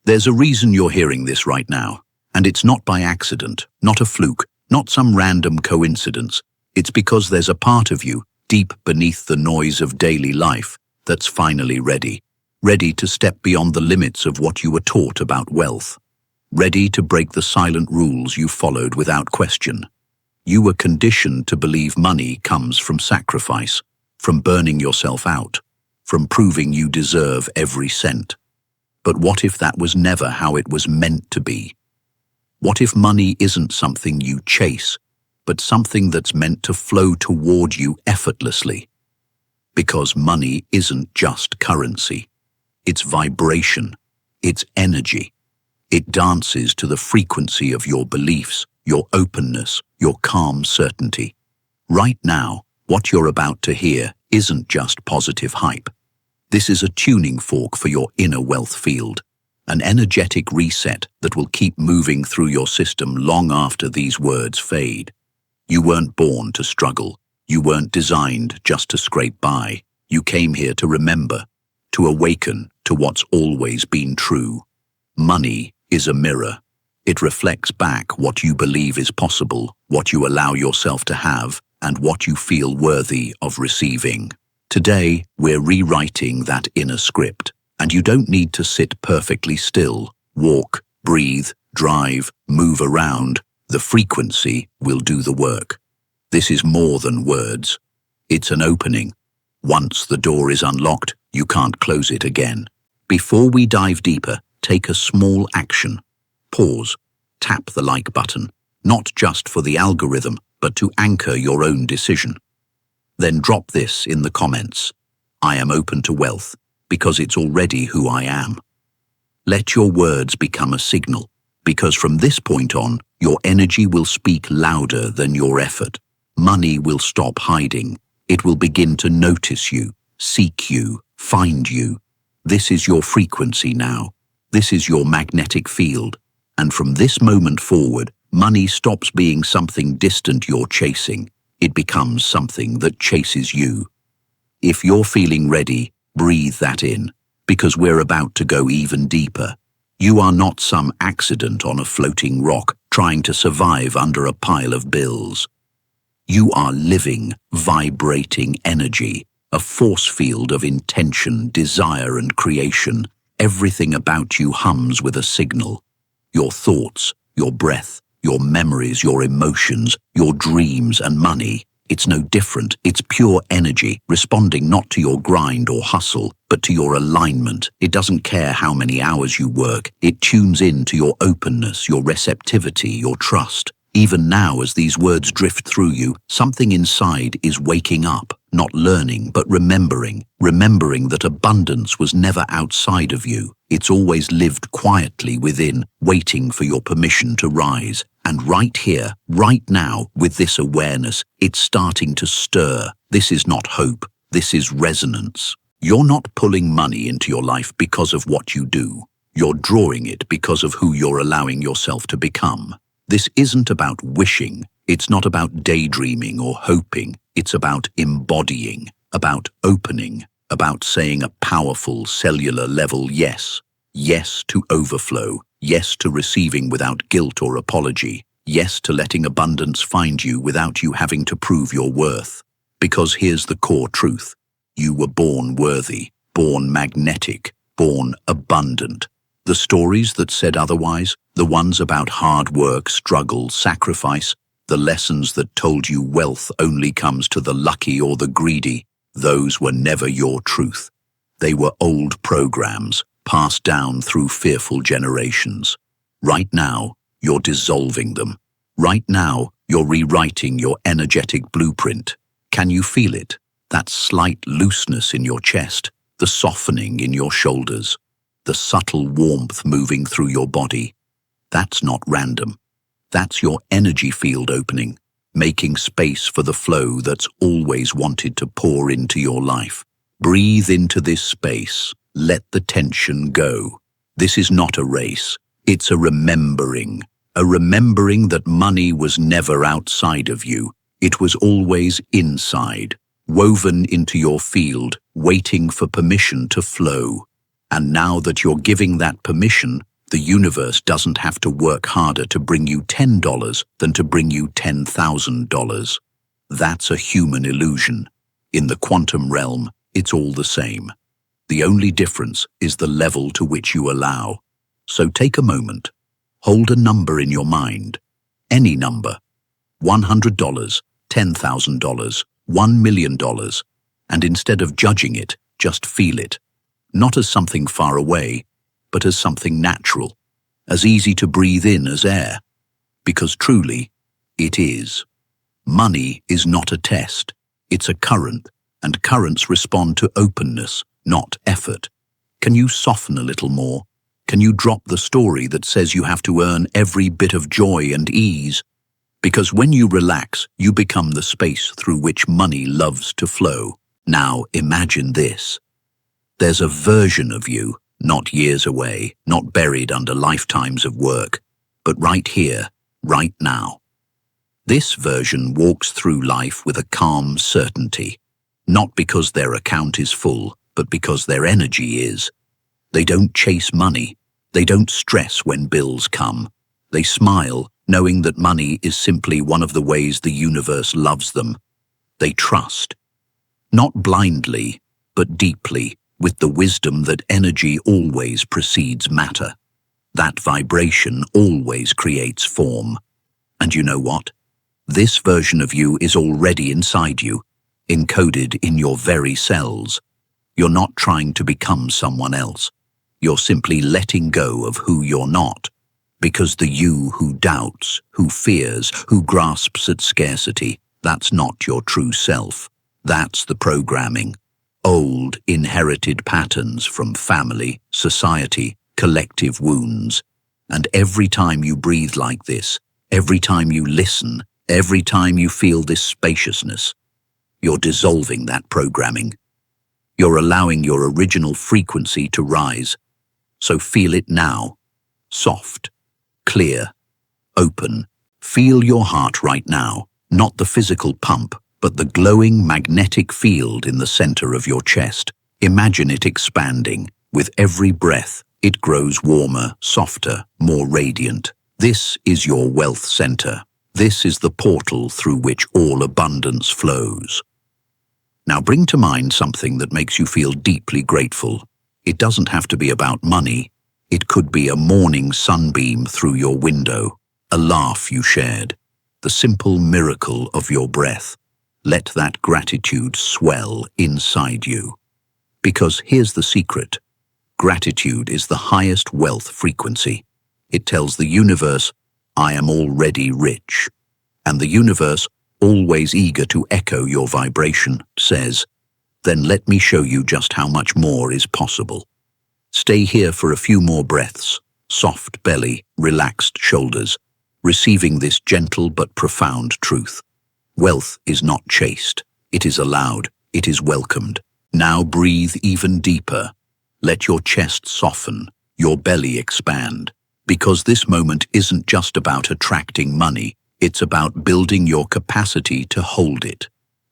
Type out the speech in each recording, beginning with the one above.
There's a reason you're hearing this right now, and it's not by accident, not a fluke, not some random coincidence. It's because there's a part of you, deep beneath the noise of daily life, that's finally ready to step beyond the limits of what you were taught about wealth, ready to break the silent rules you followed without question. You were conditioned to believe money comes from sacrifice, from burning yourself out, from proving you deserve every cent. But what if that was never how it was meant to be? What if money isn't something you chase, but something that's meant to flow toward you effortlessly? Because money isn't just currency. It's vibration. It's energy. It dances to the frequency of your beliefs, your openness, your calm certainty. Right now, what you're about to hear isn't just positive hype. This is a tuning fork for your inner wealth field, an energetic reset that will keep moving through your system long after these words fade. You weren't born to struggle. You weren't designed just to scrape by. You came here to remember, to awaken to what's always been true. Money is a mirror. It reflects back what you believe is possible, what you allow yourself to have, and what you feel worthy of receiving. Today, we're rewriting that inner script, and you don't need to sit perfectly still. Walk, breathe, drive, move around. The frequency will do the work. This is more than words. It's an opening. Once the door is unlocked, you can't close it again. Before we dive deeper, take a small action. Pause. Tap the like button, not just for the algorithm, but to anchor your own decision. Then drop this in the comments. I am open to wealth, because it's already who I am. Let your words become a signal, because from this point on, your energy will speak louder than your effort. Money will stop hiding. It will begin to notice you, seek you, find you. This is your frequency now. This is your magnetic field. And from this moment forward, money stops being something distant you're chasing. It becomes something that chases you. If you're feeling ready, breathe that in, because we're about to go even deeper. You are not some accident on a floating rock trying to survive under a pile of bills. You are living, vibrating energy, a force field of intention, desire, and creation. Everything about you hums with a signal. Your thoughts, your breath, your memories, your emotions, your dreams, and money. It's no different. It's pure energy, responding not to your grind or hustle, but to your alignment. It doesn't care how many hours you work. It tunes in to your openness, your receptivity, your trust. Even now, as these words drift through you, something inside is waking up, not learning, but remembering that abundance was never outside of you. It's always lived quietly within, waiting for your permission to rise. And right here, right now, with this awareness, it's starting to stir. This is not hope. This is resonance. You're not pulling money into your life because of what you do. You're drawing it because of who you're allowing yourself to become. This isn't about wishing. It's not about daydreaming or hoping. It's about embodying, about opening, about saying a powerful cellular level yes. Yes to overflow. Yes to receiving without guilt or apology. Yes to letting abundance find you without you having to prove your worth. Because here's the core truth. You were born worthy, born magnetic, born abundant. The stories that said otherwise, the ones about hard work, struggle, sacrifice, the lessons that told you wealth only comes to the lucky or the greedy, those were never your truth. They were old programs, passed down through fearful generations. Right now, you're dissolving them. Right now, you're rewriting your energetic blueprint. Can you feel it? That slight looseness in your chest, the softening in your shoulders, the subtle warmth moving through your body. That's not random. That's your energy field opening, making space for the flow that's always wanted to pour into your life. Breathe into this space. Let the tension go. This is not a race. It's a remembering that money was never outside of you. It was always inside, woven into your field, waiting for permission to flow. And now that you're giving that permission, The universe doesn't have to work harder to bring you $10 than to bring you $10,000. That's a human illusion. In the quantum realm, it's all the same. The only difference is the level to which you allow. So take a moment. Hold a number in your mind. Any number. $100, $10,000, $1 million. And instead of judging it, just feel it. Not as something far away, but as something natural, as easy to breathe in as air. Because truly, it is. Money is not a test, it's a current, and currents respond to openness, not effort. Can you soften a little more? Can you drop the story that says you have to earn every bit of joy and ease? Because when you relax, you become the space through which money loves to flow. Now imagine this. There's a version of you, not years away, not buried under lifetimes of work, but right here, right now. This version walks through life with a calm certainty, not because their account is full, but because their energy is. They don't chase money. They don't stress when bills come. They smile, knowing that money is simply one of the ways the universe loves them. They trust. Not blindly, but deeply, with the wisdom that energy always precedes matter. That vibration always creates form. And you know what? This version of you is already inside you, encoded in your very cells. You're not trying to become someone else. You're simply letting go of who you're not. Because the you who doubts, who fears, who grasps at scarcity, that's not your true self. That's the programming. Old, inherited patterns from family, society, collective wounds. And every time you breathe like this, every time you listen, every time you feel this spaciousness, you're dissolving that programming. You're allowing your original frequency to rise. So feel it now. Soft, clear, open. Feel your heart right now, not the physical pump, but the glowing magnetic field in the center of your chest. Imagine it expanding. With every breath, it grows warmer, softer, more radiant. This is your wealth center. This is the portal through which all abundance flows. Now bring to mind something that makes you feel deeply grateful. It doesn't have to be about money. It could be a morning sunbeam through your window, a laugh you shared, the simple miracle of your breath. Let that gratitude swell inside you. Because here's the secret. Gratitude is the highest wealth frequency. It tells the universe, I am already rich. And the universe, always eager to echo your vibration, says, then let me show you just how much more is possible. Stay here for a few more breaths, soft belly, relaxed shoulders, receiving this gentle but profound truth. Wealth is not chased. It is allowed. It is welcomed. Now breathe even deeper. Let your chest soften, your belly expand. Because this moment isn't just about attracting money, it's about building your capacity to hold it.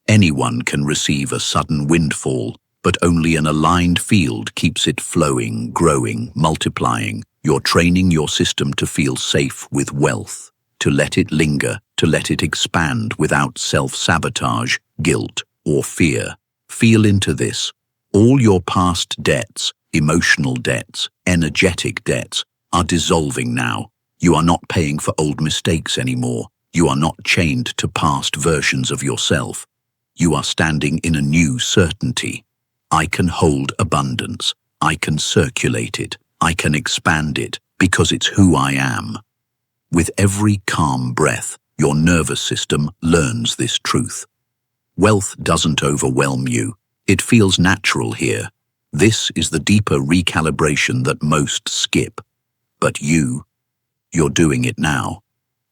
Anyone can receive a sudden windfall, but only an aligned field keeps it flowing, growing, multiplying. You're training your system to feel safe with wealth, to let it linger, to let it expand without self-sabotage, guilt, or fear. Feel into this. All your past debts, emotional debts, energetic debts, are dissolving now. You are not paying for old mistakes anymore. You are not chained to past versions of yourself. You are standing in a new certainty. I can hold abundance. I can circulate it. I can expand it because it's who I am. With every calm breath, your nervous system learns this truth. Wealth doesn't overwhelm you. It feels natural here. This is the deeper recalibration that most skip. But you're doing it now.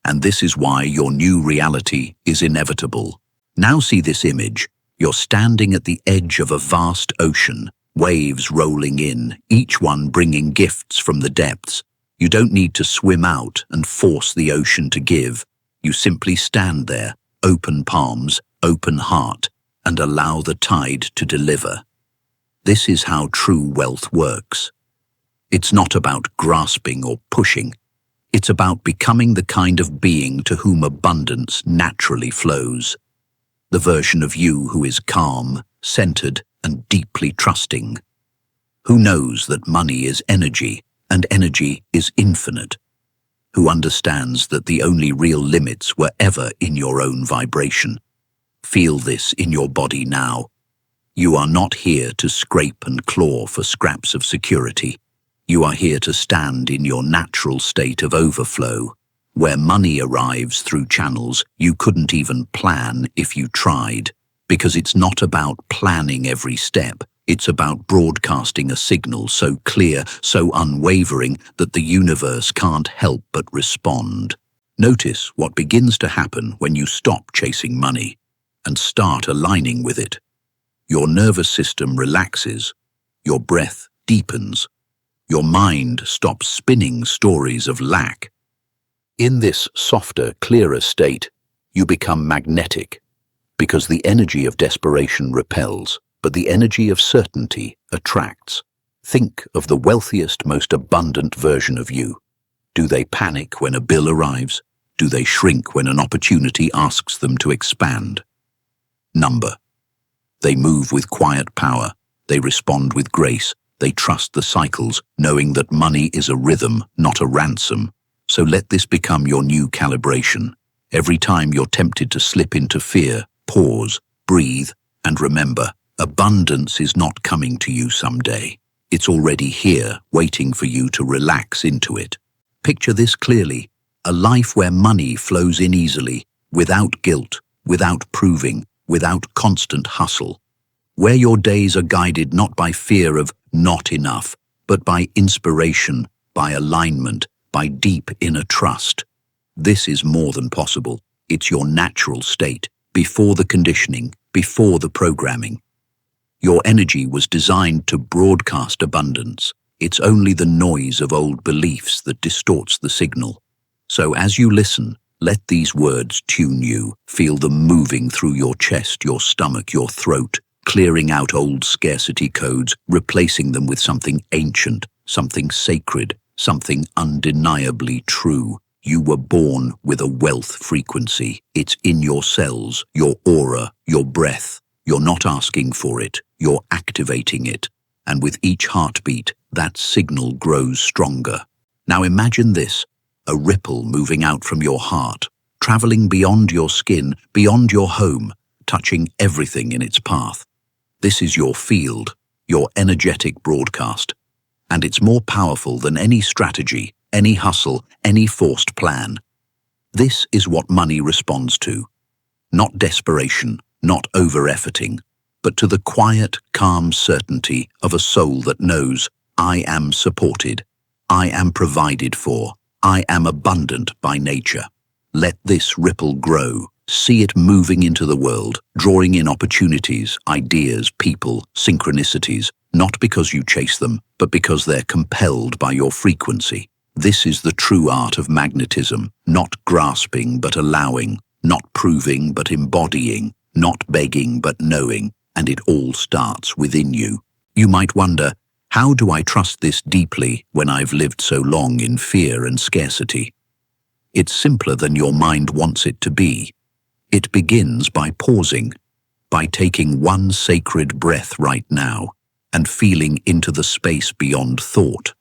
And this is why your new reality is inevitable. Now see this image. You're standing at the edge of a vast ocean, waves rolling in, each one bringing gifts from the depths. You don't need to swim out and force the ocean to give. You simply stand there, open palms, open heart, and allow the tide to deliver. This is how true wealth works. It's not about grasping or pushing. It's about becoming the kind of being to whom abundance naturally flows. The version of you who is calm, centered, and deeply trusting. Who knows that money is energy, and energy is infinite. Who understands that the only real limits were ever in your own vibration. Feel this in your body now. You are not here to scrape and claw for scraps of security. You are here to stand in your natural state of overflow, where money arrives through channels you couldn't even plan if you tried, because it's not about planning every step. It's about broadcasting a signal so clear, so unwavering that the universe can't help but respond. Notice what begins to happen when you stop chasing money and start aligning with it. Your nervous system relaxes, your breath deepens, your mind stops spinning stories of lack. In this softer, clearer state, you become magnetic, because the energy of desperation repels, but the energy of certainty attracts. Think of the wealthiest, most abundant version of you. Do they panic when a bill arrives? Do they shrink when an opportunity asks them to expand? Number. They move with quiet power. They respond with grace. They trust the cycles, knowing that money is a rhythm, not a ransom. So let this become your new calibration. Every time you're tempted to slip into fear, pause, breathe, and remember, abundance is not coming to you someday. It's already here, waiting for you to relax into it. Picture this clearly, a life where money flows in easily, without guilt, without proving, without constant hustle. Where your days are guided not by fear of not enough, but by inspiration, by alignment, by deep inner trust. This is more than possible. It's your natural state, before the conditioning, before the programming. Your energy was designed to broadcast abundance. It's only the noise of old beliefs that distorts the signal. So as you listen, let these words tune you. Feel them moving through your chest, your stomach, your throat, clearing out old scarcity codes, replacing them with something ancient, something sacred, something undeniably true. You were born with a wealth frequency. It's in your cells, your aura, your breath. You're not asking for it, you're activating it. And with each heartbeat, that signal grows stronger. Now imagine this, a ripple moving out from your heart, traveling beyond your skin, beyond your home, touching everything in its path. This is your field, your energetic broadcast. And it's more powerful than any strategy, any hustle, any forced plan. This is what money responds to. Not desperation, not over-efforting, but to the quiet, calm certainty of a soul that knows, I am supported, I am provided for, I am abundant by nature. Let this ripple grow. See it moving into the world, drawing in opportunities, ideas, people, synchronicities, not because you chase them, but because they're compelled by your frequency. This is the true art of magnetism, not grasping but allowing, not proving but embodying, not begging but knowing, and it all starts within you. You might wonder, how do I trust this deeply when I've lived so long in fear and scarcity? It's simpler than your mind wants it to be. It begins by pausing, by taking one sacred breath right now and feeling into the space beyond thought.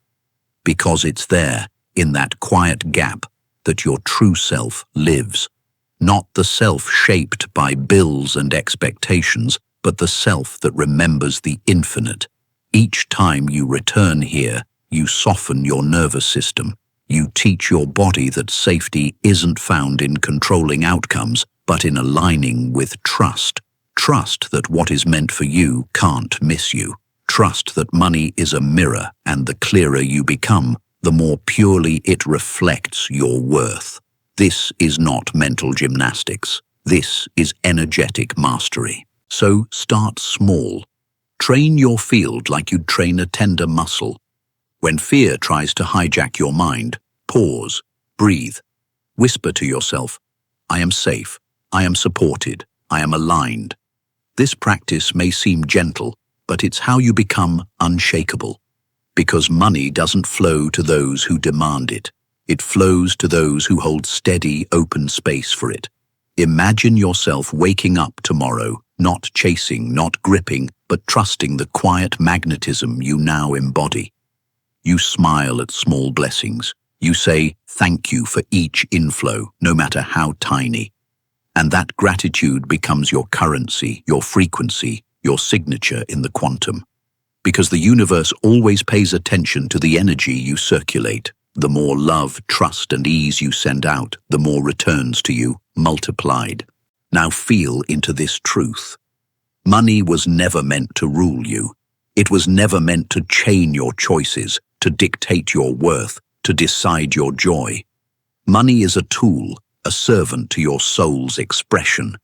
Because it's there, in that quiet gap, that your true self lives. Not the self shaped by bills and expectations, but the self that remembers the infinite. Each time you return here, you soften your nervous system. You teach your body that safety isn't found in controlling outcomes, but in aligning with trust. Trust that what is meant for you can't miss you. Trust that money is a mirror, and the clearer you become, the more purely it reflects your worth. This is not mental gymnastics. This is energetic mastery. So start small. Train your field like you'd train a tender muscle. When fear tries to hijack your mind, pause, breathe, whisper to yourself, I am safe, I am supported, I am aligned. This practice may seem gentle, but it's how you become unshakable. Because money doesn't flow to those who demand it. It flows to those who hold steady, open space for it. Imagine yourself waking up tomorrow, not chasing, not gripping, but trusting the quiet magnetism you now embody. You smile at small blessings. You say thank you for each inflow, no matter how tiny. And that gratitude becomes your currency, your frequency, your signature in the quantum. Because the universe always pays attention to the energy you circulate. The more love, trust, and ease you send out, the more returns to you, multiplied. Now feel into this truth. Money was never meant to rule you. It was never meant to chain your choices, to dictate your worth, to decide your joy. Money is a tool, a servant to your soul's expression.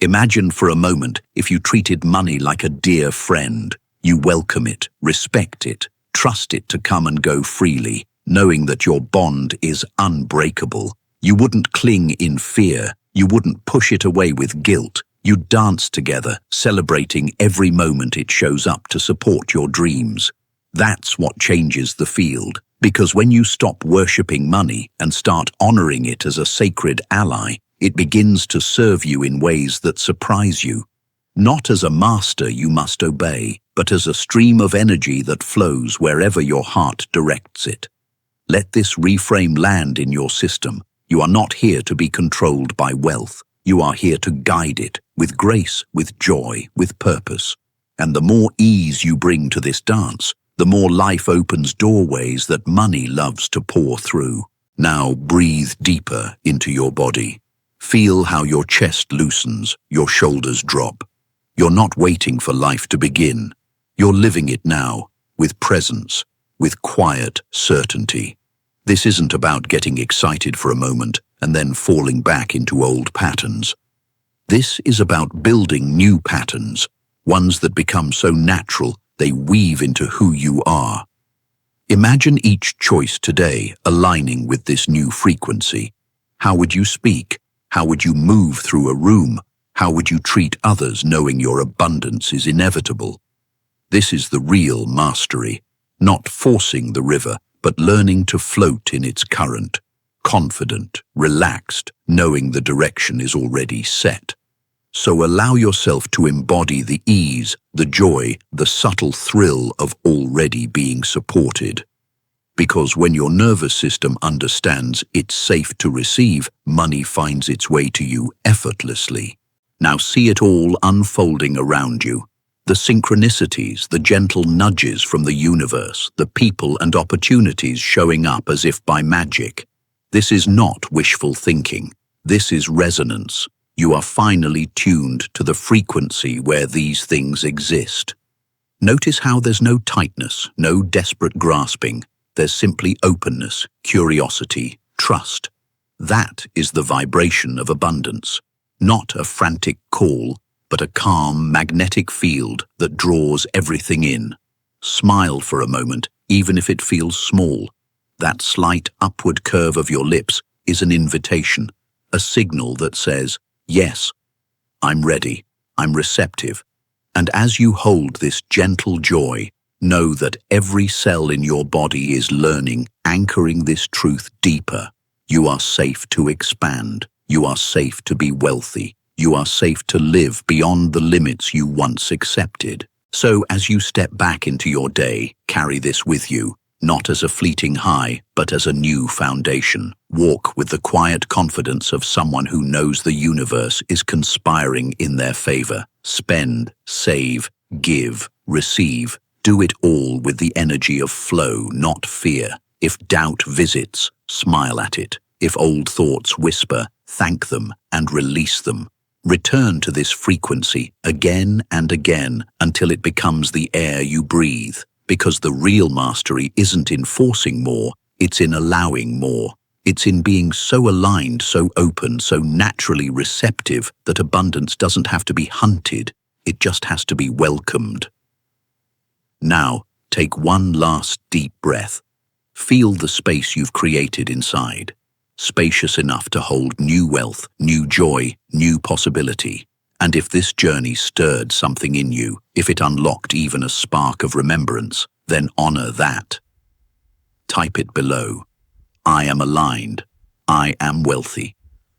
Imagine for a moment if you treated money like a dear friend. You welcome it, respect it, trust it to come and go freely, knowing that your bond is unbreakable. You wouldn't cling in fear. You wouldn't push it away with guilt. You'd dance together, celebrating every moment it shows up to support your dreams. That's what changes the field, because when you stop worshipping money and start honoring it as a sacred ally, it begins to serve you in ways that surprise you. Not as a master you must obey, but as a stream of energy that flows wherever your heart directs it. Let this reframe land in your system. You are not here to be controlled by wealth. You are here to guide it, with grace, with joy, with purpose. And the more ease you bring to this dance, the more life opens doorways that money loves to pour through. Now breathe deeper into your body. Feel how your chest loosens, your shoulders drop. You're not waiting for life to begin. You're living it now, with presence, with quiet certainty. This isn't about getting excited for a moment and then falling back into old patterns. This is about building new patterns, ones that become so natural they weave into who you are. Imagine each choice today aligning with this new frequency. How would you speak? How would you move through a room? How would you treat others knowing your abundance is inevitable? This is the real mastery, not forcing the river, but learning to float in its current, confident, relaxed, knowing the direction is already set. So allow yourself to embody the ease, the joy, the subtle thrill of already being supported. Because when your nervous system understands it's safe to receive, money finds its way to you effortlessly. Now see it all unfolding around you. The synchronicities, the gentle nudges from the universe, the people and opportunities showing up as if by magic. This is not wishful thinking. This is resonance. You are finally tuned to the frequency where these things exist. Notice how there's no tightness, no desperate grasping. There's simply openness, curiosity, trust. That is the vibration of abundance. Not a frantic call, but a calm, magnetic field that draws everything in. Smile for a moment, even if it feels small. That slight upward curve of your lips is an invitation, a signal that says, yes, I'm ready, I'm receptive. And as you hold this gentle joy, know that every cell in your body is learning, anchoring this truth deeper. You are safe to expand. You are safe to be wealthy. You are safe to live beyond the limits you once accepted. So as you step back into your day, carry this with you, not as a fleeting high, but as a new foundation. Walk with the quiet confidence of someone who knows the universe is conspiring in their favor. Spend, save, give, receive. Do it all with the energy of flow, not fear. If doubt visits, smile at it. If old thoughts whisper, thank them and release them. Return to this frequency again and again until it becomes the air you breathe, because the real mastery isn't in forcing more, it's in allowing more. It's in being so aligned, so open, so naturally receptive that abundance doesn't have to be hunted, it just has to be welcomed. Now, take one last deep breath. Feel the space you've created inside. Spacious enough to hold new wealth, new joy, new possibility. And if this journey stirred something in you, if it unlocked even a spark of remembrance, Then honor that. Type it below. I am aligned. I am wealthy.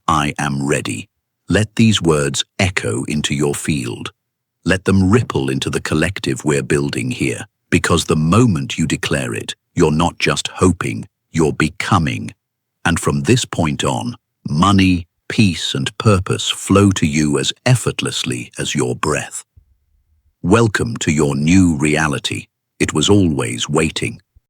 I am ready. Let these words echo into your field. Let them ripple into the collective we're building here, because the moment you declare it, you're not just hoping, you're becoming. And from this point on, money, peace, and purpose flow to you as effortlessly as your breath. Welcome to your new reality. It was always waiting.